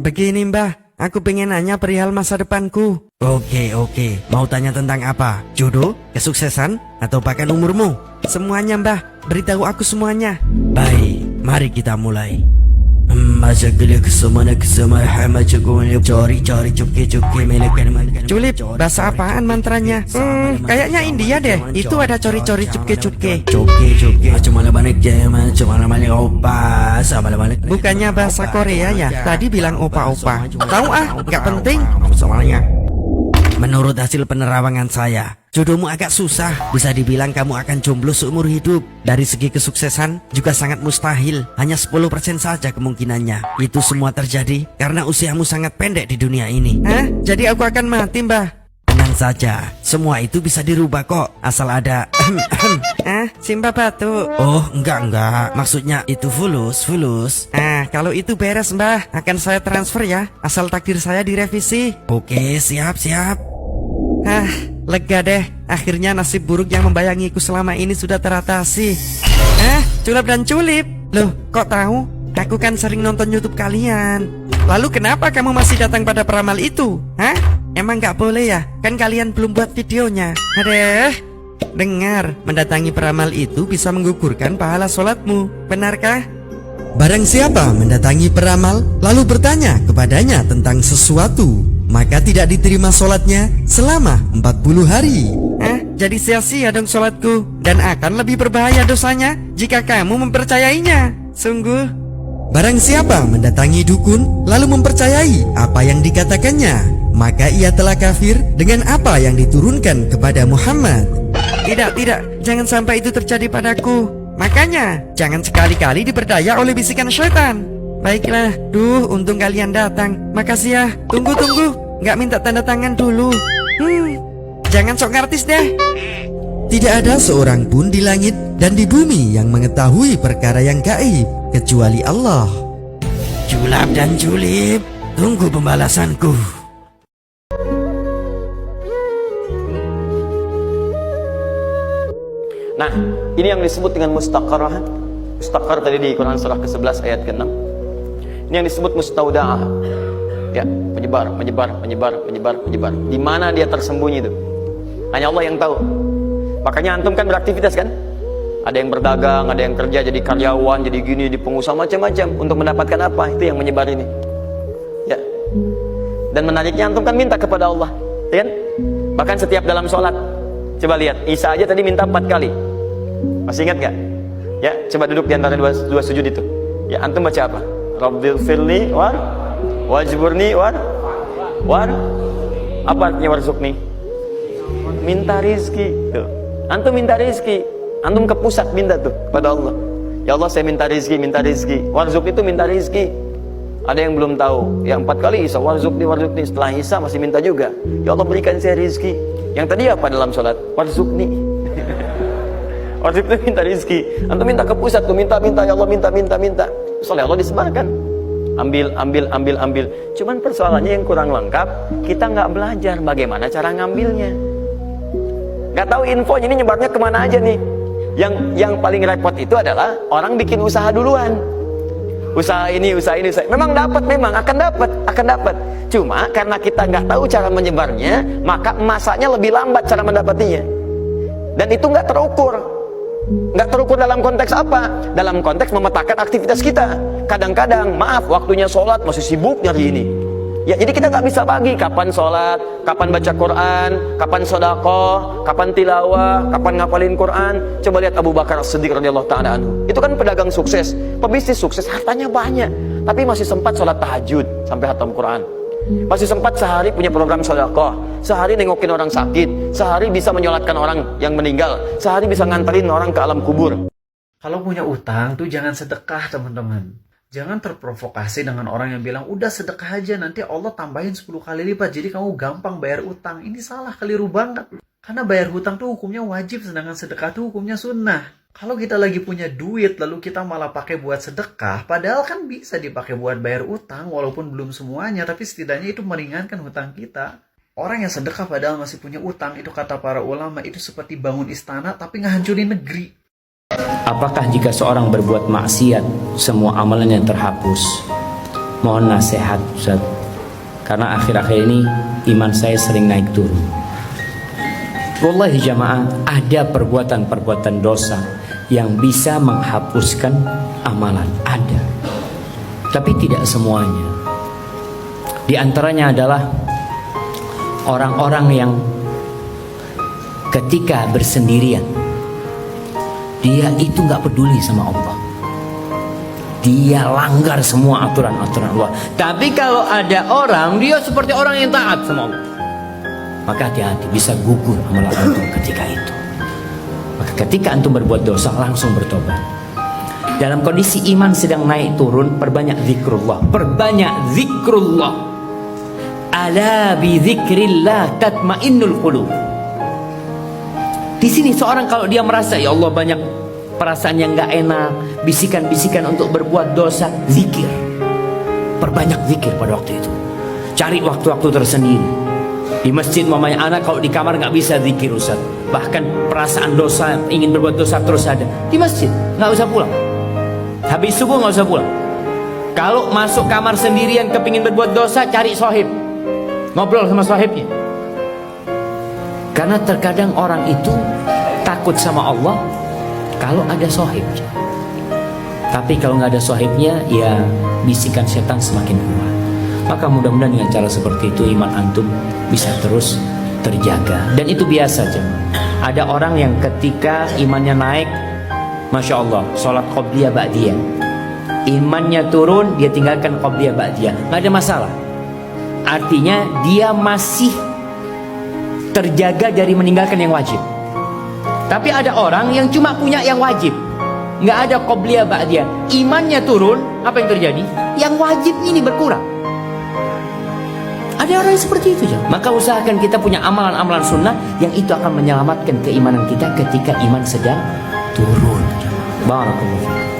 Begini Mbah, aku pengen nanya perihal masa depanku. Oke, mau tanya tentang apa? Jodoh, kesuksesan, atau bahkan umurmu? Semuanya Mbah, beritahu aku semuanya. Baik, mari kita mulai. Julip, bahasa apaan mantranya? Kayaknya India deh. Itu ada cori-cori cupke-cupke. Bukannya bahasa Korea ya? Tadi bilang opa-opa. Tahu nggak penting. Menurut hasil penerawangan saya, jodohmu agak susah. Bisa dibilang kamu akan jomblo seumur hidup. Dari segi kesuksesan juga sangat mustahil. Hanya 10% saja kemungkinannya. Itu semua terjadi karena usiamu sangat pendek di dunia ini. Jadi aku akan mati Mbah? Tenang saja, semua itu bisa dirubah kok. Asal ada Simba batuk. Oh enggak, maksudnya itu fulus. Kalau itu beres Mbah, akan saya transfer ya. Asal takdir saya direvisi. Oke, siap. Lega deh. Akhirnya nasib buruk yang membayangiku selama ini sudah teratasi. Culap dan Culip. Loh, kok tahu? Aku kan sering nonton YouTube kalian. Lalu kenapa kamu masih datang pada peramal itu? Emang gak boleh ya? Kan kalian belum buat videonya. Dengar, mendatangi peramal itu bisa menggugurkan pahala sholatmu. Benarkah? Barang siapa mendatangi peramal lalu bertanya kepadanya tentang sesuatu, maka tidak diterima sholatnya selama 40 hari. Jadi sia-sia dong sholatku. Dan akan lebih berbahaya dosanya jika kamu mempercayainya. Sungguh. Barang siapa mendatangi dukun lalu mempercayai apa yang dikatakannya, maka ia telah kafir dengan apa yang diturunkan kepada Muhammad. Tidak, jangan sampai itu terjadi padaku. Makanya, jangan sekali-kali diperdaya oleh bisikan syaitan. Baiklah, untung kalian datang. Makasih ya. Tunggu, nggak minta tanda tangan dulu. Jangan sok ngartis deh. Tidak ada seorang pun di langit dan di bumi yang mengetahui perkara yang gaib kecuali Allah. Julap dan Julip, tunggu pembalasanku. Nah, ini yang disebut dengan mustaqarrah. Mustaqar tadi di Quran surah ke-11 ayat ke-6. Ini yang disebut mustaudaah. Ya, menyebar. Di mana dia tersembunyi itu? Hanya Allah yang tahu. Makanya antum kan beraktivitas kan? Ada yang berdagang, ada yang kerja jadi karyawan, jadi gini, di pengusaha macam-macam untuk mendapatkan apa? Itu yang menyebar ini. Ya. Dan menariknya antum kan minta kepada Allah, ya kan? Bahkan setiap dalam sholat. Coba lihat, Isa aja tadi minta 4 kali. Masih ingat gak? Ya, coba duduk di antara dua sujud itu. Ya, antum baca apa? Rabbil firli wajburni apa artinya warzukni? Minta rizki. Tuh. Antum minta rizki. Antum ke pusat minta tuh pada Allah. Ya Allah, saya minta rizki. Warzuk itu minta rizki. Ada yang belum tahu. Yang 4 kali Isa warzukni. Setelah Isa masih minta juga. Ya Allah, berikan saya rizki. Yang tadi apa dalam sholat? Warzukni. Warzuk itu minta rizki. Antum minta ke pusat tuh, minta. Ya Allah, minta. Soalnya Allah disebarkan. Ambil. Cuman persoalannya yang kurang lengkap, kita nggak belajar bagaimana cara ngambilnya. Nggak tahu infonya, ini nyebarnya kemana aja nih. Yang paling repot itu adalah orang bikin usaha duluan. Usaha ini. Memang akan dapat. Cuma karena kita nggak tahu cara menyebarnya, maka masanya lebih lambat cara mendapatinya. Dan itu nggak terukur. Nggak terukur dalam konteks apa? Dalam konteks memetakan aktivitas kita. Kadang-kadang, maaf, waktunya sholat masih sibuk nyari ini. Ya, jadi kita nggak bisa bagi kapan sholat, kapan baca Quran, kapan sedekah, kapan tilawah, kapan ngapalin Quran. Coba lihat Abu Bakar As-Siddiq radhiyallahu ta'ala anhu. Itu kan pedagang sukses, pebisnis sukses, hartanya banyak, tapi masih sempat sholat tahajud sampai khatam Quran. Masih sempat sehari punya program sedekah, sehari nengokin orang sakit, sehari bisa menyolatkan orang yang meninggal, sehari bisa nganterin orang ke alam kubur. Kalau punya utang tuh jangan sedekah, teman-teman. Jangan terprovokasi dengan orang yang bilang, udah sedekah aja, nanti Allah tambahin 10 kali lipat, jadi kamu gampang bayar utang. Ini salah, keliru banget. Karena bayar hutang tuh hukumnya wajib, sedangkan sedekah tuh hukumnya sunnah. Kalau kita lagi punya duit, lalu kita malah pakai buat sedekah, padahal kan bisa dipakai buat bayar utang, walaupun belum semuanya, tapi setidaknya itu meringankan hutang kita. Orang yang sedekah padahal masih punya utang, itu kata para ulama, itu seperti bangun istana, tapi ngehancurin negeri. Apakah jika seorang berbuat maksiat, semua amalannya terhapus? Mohon nasihat Ustaz, karena akhir-akhir ini iman saya sering naik turun. Wallahi jamaah, ada perbuatan-perbuatan dosa yang bisa menghapuskan amalan, ada. Tapi tidak semuanya. Di antaranya adalah orang-orang yang ketika bersendirian, dia itu gak peduli sama Allah. Dia langgar semua aturan-aturan Allah. Tapi kalau ada orang, dia seperti orang yang taat sama Allah, maka hati-hati, bisa gugur amalan antum ketika itu. Maka ketika antum berbuat dosa, langsung bertobat. Dalam kondisi iman sedang naik turun, perbanyak zikrullah. Perbanyak zikrullah. Ala bi zikrillah tatmainnul qulub. Di sini seorang kalau dia merasa ya Allah banyak perasaan yang gak enak, bisikan-bisikan untuk berbuat dosa, zikir. Perbanyak zikir pada waktu itu. Cari waktu-waktu tersendiri. Di masjid mamanya anak kalau di kamar gak bisa zikir Ustaz. Bahkan perasaan dosa, ingin berbuat dosa terus ada. Di masjid, gak usah pulang. Habis subuh gak usah pulang. Kalau masuk kamar sendirian kepingin berbuat dosa, cari sohib. Ngobrol sama sohibnya. Karena terkadang orang itu takut sama Allah kalau ada sohibnya. Tapi kalau nggak ada sohibnya, ya bisikan setan semakin kuat. Maka mudah-mudahan dengan cara seperti itu iman antum bisa terus terjaga. Dan itu biasa jemaah. Ada orang yang ketika imannya naik, Masya Allah, sholat qobliyah ba'diyah, imannya turun, dia tinggalkan qobliyah ba'diyah, nggak ada masalah. Artinya dia masih terjaga dari meninggalkan yang wajib. Tapi ada orang yang cuma punya yang wajib, nggak ada qobliyah ba'diyah, imannya turun, apa yang terjadi? Yang wajib ini berkurang. Ada orang yang seperti itu ya. Maka usahakan kita punya amalan-amalan sunnah yang itu akan menyelamatkan keimanan kita ketika iman sedang turun. Barakallahu fiik.